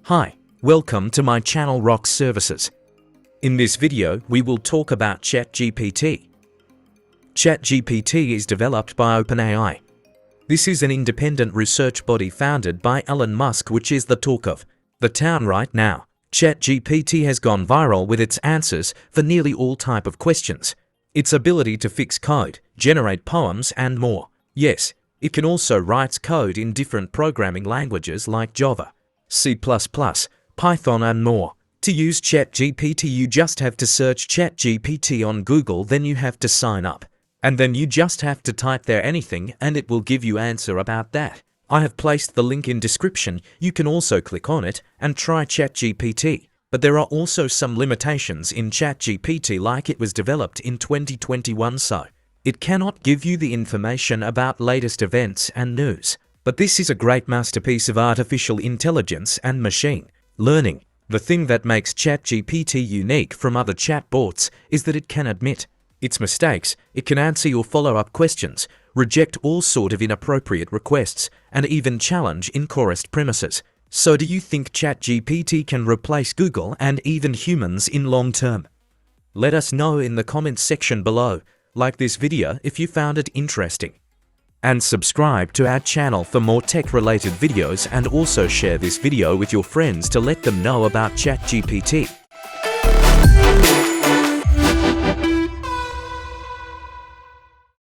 Hi, welcome to my channel Rock Services. In this video, we will talk about ChatGPT. ChatGPT is developed by OpenAI. This is an independent research body founded by Elon Musk, which is the talk of the town right now. ChatGPT has gone viral with its answers for nearly all type of questions. Its ability to fix code, generate poems and more. Yes, it can also write code in different programming languages like Java, C++, Python and more. To use ChatGPT, you just have to search ChatGPT on Google, then you have to sign up. And then you just have to type there anything and it will give you answer about that. I have placed the link in description. You can also click on it and try ChatGPT. But there are also some limitations in ChatGPT, like it was developed in 2021, so it cannot give you the information about latest events and news. But this is a great masterpiece of artificial intelligence and machine learning. The thing that makes ChatGPT unique from other chatbots is that it can admit its mistakes, it can answer your follow-up questions, reject all sort of inappropriate requests, and even challenge incorrect premises. So do you think ChatGPT can replace Google and even humans in long term? Let us know in the comments section below. Like this video if you found it interesting. And subscribe to our channel for more tech-related videos, and also share this video with your friends to let them know about ChatGPT.